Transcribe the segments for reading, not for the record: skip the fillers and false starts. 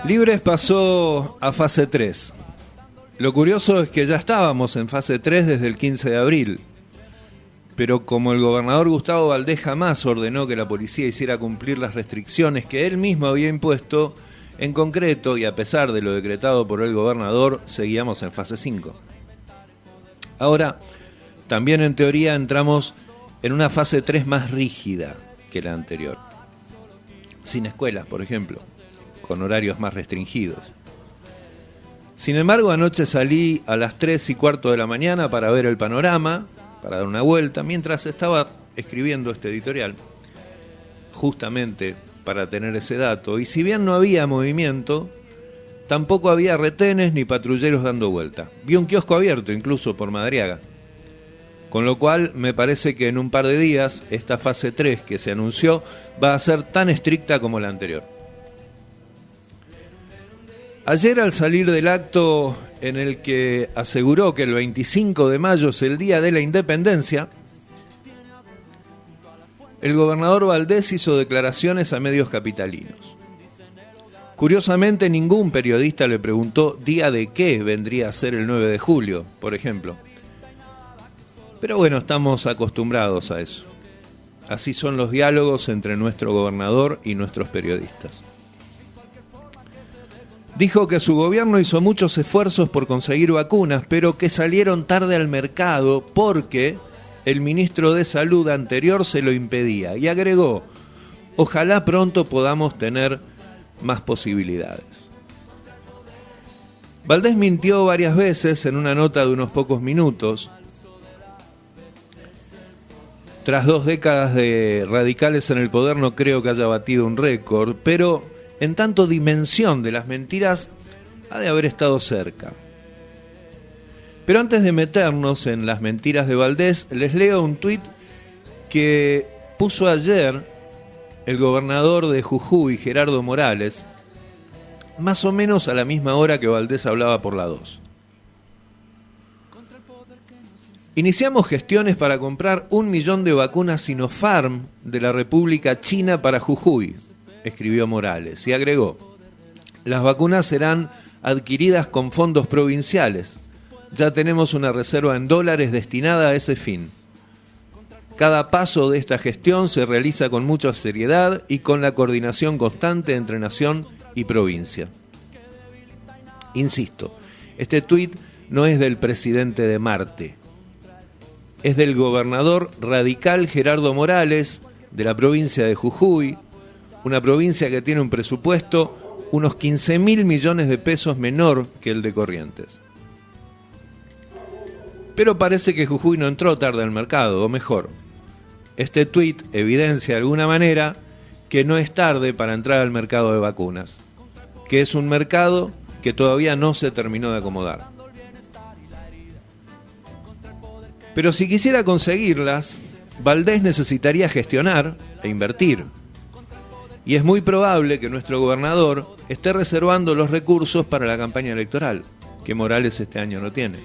Libres pasó a fase 3. Lo curioso es que ya estábamos en fase 3 desde el 15 de abril. Pero como el gobernador Gustavo Valdés jamás ordenó que la policía hiciera cumplir las restricciones que él mismo había impuesto, en concreto, y a pesar de lo decretado por el gobernador, seguíamos en fase 5. Ahora, también en teoría entramos en una fase 3 más rígida que la anterior. Sin escuelas, por ejemplo, con horarios más restringidos. Sin embargo, anoche salí a las 3:15 de la mañana para ver el panorama, para dar una vuelta, mientras estaba escribiendo este editorial, justamente para tener ese dato. Y si bien no había movimiento, tampoco había retenes ni patrulleros dando vuelta. Vi un kiosco abierto, incluso por Madariaga. Con lo cual, me parece que en un par de días, esta fase 3 que se anunció va a ser tan estricta como la anterior. Ayer, al salir del acto en el que aseguró que el 25 de mayo es el Día de la Independencia, el gobernador Valdés hizo declaraciones a medios capitalinos. Curiosamente, ningún periodista le preguntó día de qué vendría a ser el 9 de julio, por ejemplo. Pero bueno, estamos acostumbrados a eso. Así son los diálogos entre nuestro gobernador y nuestros periodistas. Dijo que su gobierno hizo muchos esfuerzos por conseguir vacunas, pero que salieron tarde al mercado porque el ministro de Salud anterior se lo impedía. Y agregó, ojalá pronto podamos tener más posibilidades. Valdés mintió varias veces en una nota de unos pocos minutos. Tras 2 décadas de radicales en el poder, no creo que haya batido un récord, pero en tanto dimensión de las mentiras ha de haber estado cerca. Pero antes de meternos en las mentiras de Valdés, les leo un tuit que puso ayer el gobernador de Jujuy, Gerardo Morales, más o menos a la misma hora que Valdés hablaba por la 2. Iniciamos gestiones para comprar 1 millón de vacunas Sinopharm de la República China para Jujuy, escribió Morales, y agregó, las vacunas serán adquiridas con fondos provinciales. Ya tenemos una reserva en dólares destinada a ese fin. Cada paso de esta gestión se realiza con mucha seriedad y con la coordinación constante entre nación y provincia. Insisto, este tuit no es del presidente de Marte, es del gobernador radical Gerardo Morales, de la provincia de Jujuy, una provincia que tiene un presupuesto unos 15.000 millones de pesos menor que el de Corrientes. Pero parece que Jujuy no entró tarde al mercado, o mejor, este tuit evidencia de alguna manera que no es tarde para entrar al mercado de vacunas, que es un mercado que todavía no se terminó de acomodar. Pero si quisiera conseguirlas, Valdés necesitaría gestionar e invertir. Y es muy probable que nuestro gobernador esté reservando los recursos para la campaña electoral, que Morales este año no tiene.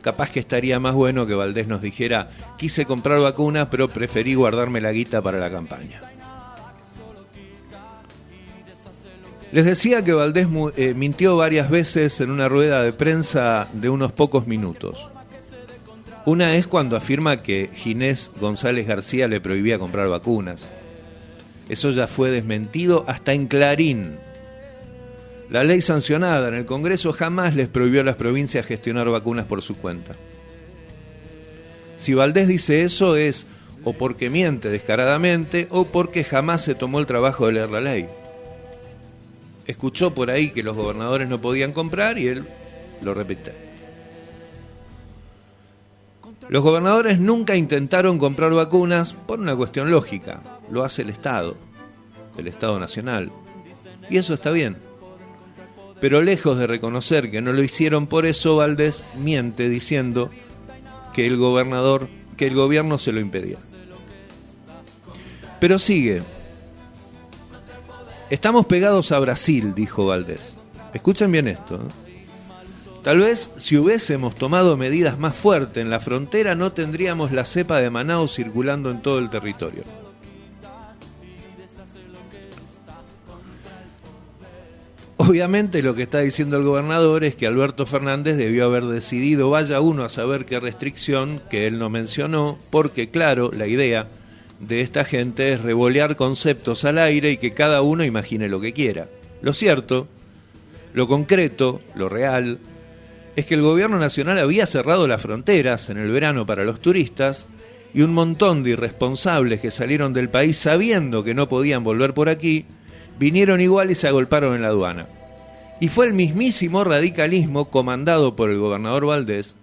Capaz que estaría más bueno que Valdés nos dijera, quise comprar vacunas, pero preferí guardarme la guita para la campaña. Les decía que Valdés mintió varias veces en una rueda de prensa de unos pocos minutos. Una es cuando afirma que Ginés González García le prohibía comprar vacunas. Eso ya fue desmentido hasta en Clarín. La ley sancionada en el Congreso jamás les prohibió a las provincias gestionar vacunas por su cuenta. Si Valdés dice eso es o porque miente descaradamente o porque jamás se tomó el trabajo de leer la ley. Escuchó por ahí que los gobernadores no podían comprar y él lo repite. Los gobernadores nunca intentaron comprar vacunas por una cuestión lógica. Lo hace el Estado Nacional. Y eso está bien. Pero lejos de reconocer que no lo hicieron por eso, Valdés miente diciendo que el gobierno se lo impedía. Pero sigue. Estamos pegados a Brasil, dijo Valdés. Escuchen bien esto, ¿eh? Tal vez si hubiésemos tomado medidas más fuertes en la frontera no tendríamos la cepa de Manaus circulando en todo el territorio. Obviamente lo que está diciendo el gobernador es que Alberto Fernández debió haber decidido, vaya uno a saber qué restricción que él no mencionó, porque claro, la idea de esta gente es revolear conceptos al aire y que cada uno imagine lo que quiera. Lo cierto, lo concreto, lo real, es que el gobierno nacional había cerrado las fronteras en el verano para los turistas y un montón de irresponsables que salieron del país sabiendo que no podían volver por aquí, vinieron igual y se agolparon en la aduana. Y fue el mismísimo radicalismo comandado por el gobernador Valdés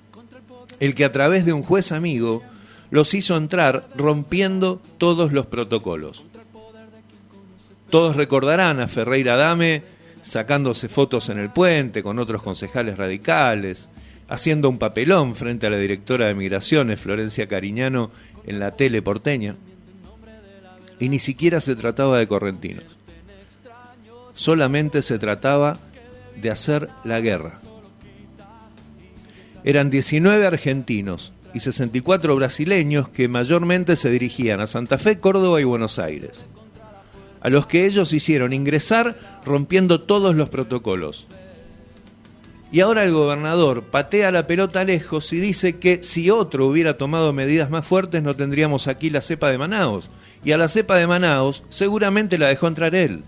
el que a través de un juez amigo los hizo entrar rompiendo todos los protocolos. Todos recordarán a Ferreira Dame sacándose fotos en el puente con otros concejales radicales, haciendo un papelón frente a la directora de Migraciones, Florencia Cariñano, en la tele porteña. Y ni siquiera se trataba de correntinos. Solamente se trataba de hacer la guerra. Eran 19 argentinos y 64 brasileños que mayormente se dirigían a Santa Fe, Córdoba y Buenos Aires, a los que ellos hicieron ingresar rompiendo todos los protocolos. Y ahora el gobernador patea la pelota lejos y dice que si otro hubiera tomado medidas más fuertes no tendríamos aquí la cepa de Manaos. Y a la cepa de Manaos seguramente la dejó entrar él.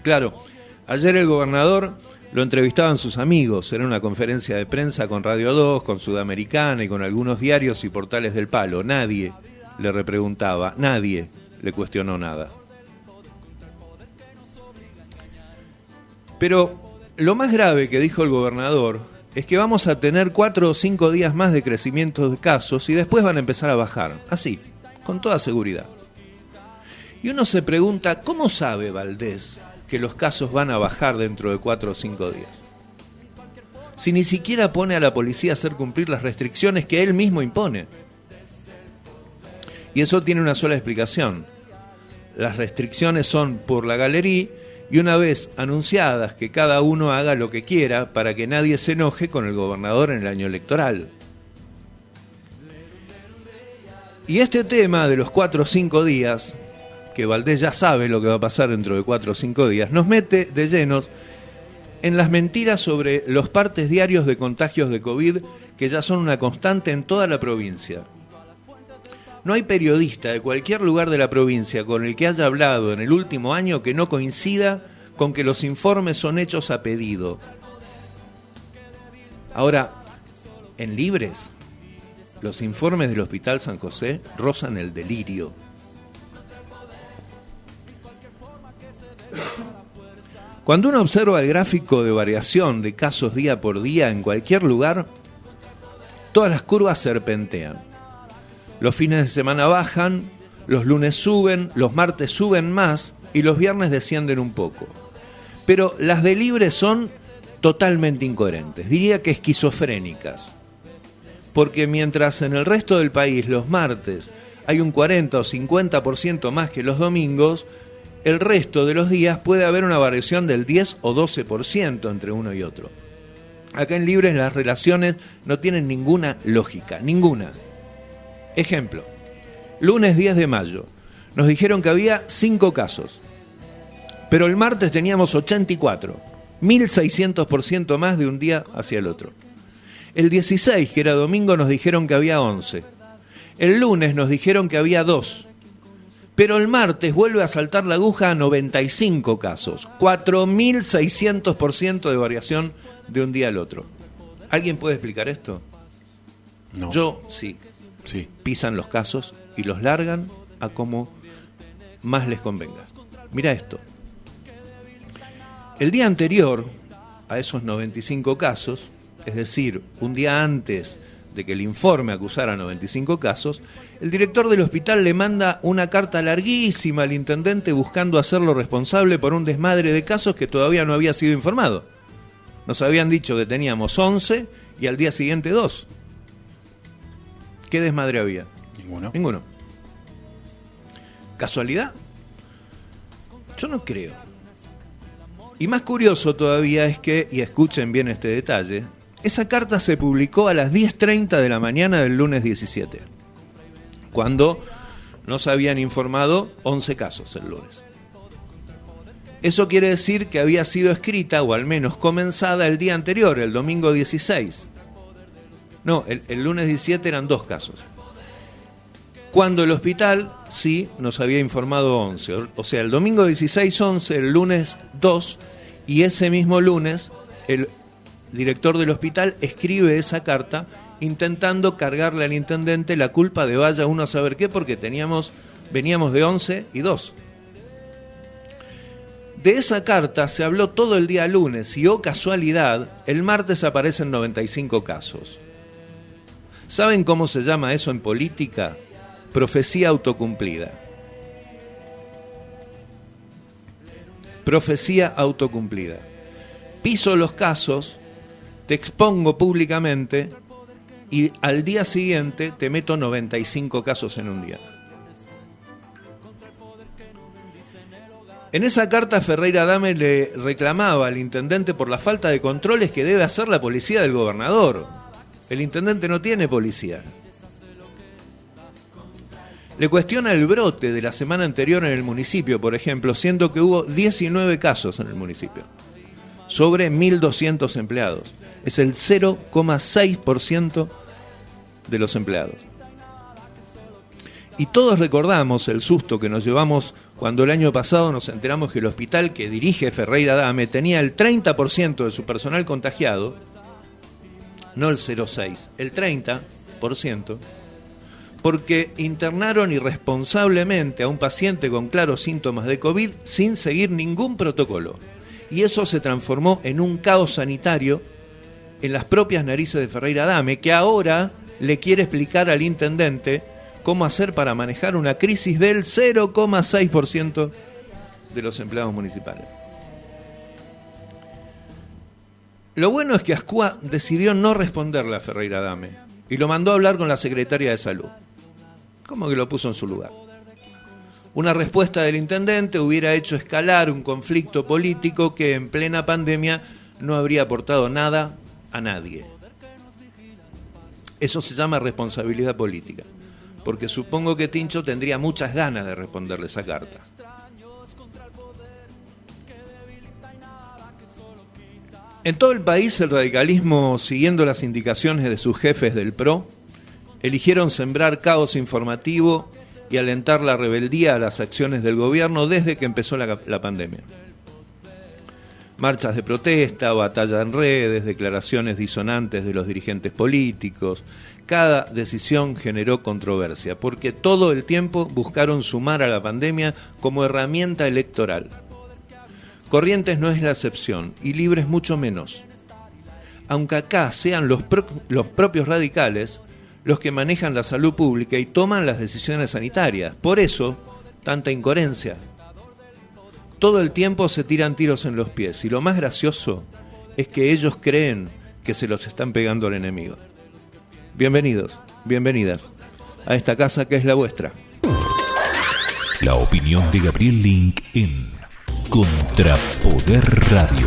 Claro, ayer el gobernador lo entrevistaban sus amigos, era una conferencia de prensa con Radio 2, con Sudamericana y con algunos diarios y portales del palo. Nadie le repreguntaba, nadie le cuestionó nada. Pero lo más grave que dijo el gobernador es que vamos a tener 4 o 5 días más de crecimiento de casos y después van a empezar a bajar, así, con toda seguridad. Y uno se pregunta, ¿cómo sabe Valdés que los casos van a bajar dentro de 4 o 5 días? Si ni siquiera pone a la policía a hacer cumplir las restricciones que él mismo impone. Y eso tiene una sola explicación. Las restricciones son por la galería y una vez anunciadas que cada uno haga lo que quiera para que nadie se enoje con el gobernador en el año electoral. Y este tema de los 4 o 5 días, que Valdés ya sabe lo que va a pasar dentro de 4 o 5 días, nos mete de llenos en las mentiras sobre los partes diarios de contagios de COVID que ya son una constante en toda la provincia. No hay periodista de cualquier lugar de la provincia con el que haya hablado en el último año que no coincida con que los informes son hechos a pedido. Ahora, en Libres, los informes del Hospital San José rozan el delirio. Cuando uno observa el gráfico de variación de casos día por día en cualquier lugar, todas las curvas serpentean. Los fines de semana bajan, los lunes suben, los martes suben más y los viernes descienden un poco. Pero las de Libre son totalmente incoherentes, diría que esquizofrénicas. Porque mientras en el resto del país los martes hay un 40 o 50% más que los domingos, el resto de los días puede haber una variación del 10 o 12% entre uno y otro. Acá en Libres las relaciones no tienen ninguna lógica, ninguna. Ejemplo, lunes 10 de mayo, nos dijeron que había 5 casos, pero el martes teníamos 84, 1600% más de un día hacia el otro. El 16, que era domingo, nos dijeron que había 11. El lunes nos dijeron que había 2. Pero el martes vuelve a saltar la aguja a 95 casos, 4600% de variación de un día al otro. ¿Alguien puede explicar esto? No. Yo sí. Sí. Pisan los casos y los largan a como más les convenga. Mira esto. El día anterior a esos 95 casos, es decir, un día antes de que el informe acusara 95 casos, el director del hospital le manda una carta larguísima al intendente buscando hacerlo responsable por un desmadre de casos que todavía no había sido informado. Nos habían dicho que teníamos 11 y al día siguiente 2. ¿Qué desmadre había? Ninguno. ¿Casualidad? Yo no creo. Y más curioso todavía es que, y escuchen bien este detalle, esa carta se publicó a las 10:30 de la mañana del lunes 17, cuando nos habían informado 11 casos el lunes. Eso quiere decir que había sido escrita, o al menos comenzada, el día anterior, el domingo 16. No, el lunes 17 eran 2 casos. Cuando el hospital, sí, nos había informado 11. O sea, el domingo 16, 11, el lunes 2, y ese mismo lunes, el director del hospital escribe esa carta intentando cargarle al intendente la culpa de vaya uno a saber qué, porque veníamos de 11 y 2. De esa carta se habló todo el día lunes y, oh casualidad, el martes aparecen 95 casos. ¿Saben cómo se llama eso en política? Profecía autocumplida. Profecía autocumplida. Piso los casos, te expongo públicamente y al día siguiente te meto 95 casos en un día. En esa carta Ferreira Adame le reclamaba al intendente por la falta de controles que debe hacer la policía del gobernador. El intendente no tiene policía. Le cuestiona el brote de la semana anterior en el municipio, por ejemplo, siendo que hubo 19 casos en el municipio, sobre 1.200 empleados. Es el 0,6% de los empleados. Y todos recordamos el susto que nos llevamos cuando el año pasado nos enteramos que el hospital que dirige Ferreira Adame tenía el 30% de su personal contagiado, no el 0,6%, el 30%, porque internaron irresponsablemente a un paciente con claros síntomas de COVID sin seguir ningún protocolo. Y eso se transformó en un caos sanitario en las propias narices de Ferreira Adame, que ahora le quiere explicar al intendente cómo hacer para manejar una crisis del 0,6% de los empleados municipales. Lo bueno es que Ascua decidió no responderle a Ferreira Adame y lo mandó a hablar con la secretaria de Salud. Como que lo puso en su lugar. Una respuesta del intendente hubiera hecho escalar un conflicto político que en plena pandemia no habría aportado nada a nadie. Eso se llama responsabilidad política, porque supongo que Tincho tendría muchas ganas de responderle esa carta. En todo el país el radicalismo, siguiendo las indicaciones de sus jefes del PRO, eligieron sembrar caos informativo y alentar la rebeldía a las acciones del gobierno desde que empezó la pandemia. Marchas de protesta, batalla en redes, declaraciones disonantes de los dirigentes políticos. Cada decisión generó controversia, porque todo el tiempo buscaron sumar a la pandemia como herramienta electoral. Corrientes no es la excepción, y Libres mucho menos. Aunque acá sean los propios radicales los que manejan la salud pública y toman las decisiones sanitarias. Por eso, tanta incoherencia. Todo el tiempo se tiran tiros en los pies, y lo más gracioso es que ellos creen que se los están pegando al enemigo. Bienvenidos, bienvenidas a esta casa que es la vuestra. La opinión de Gabriel Link en Contrapoder Radio.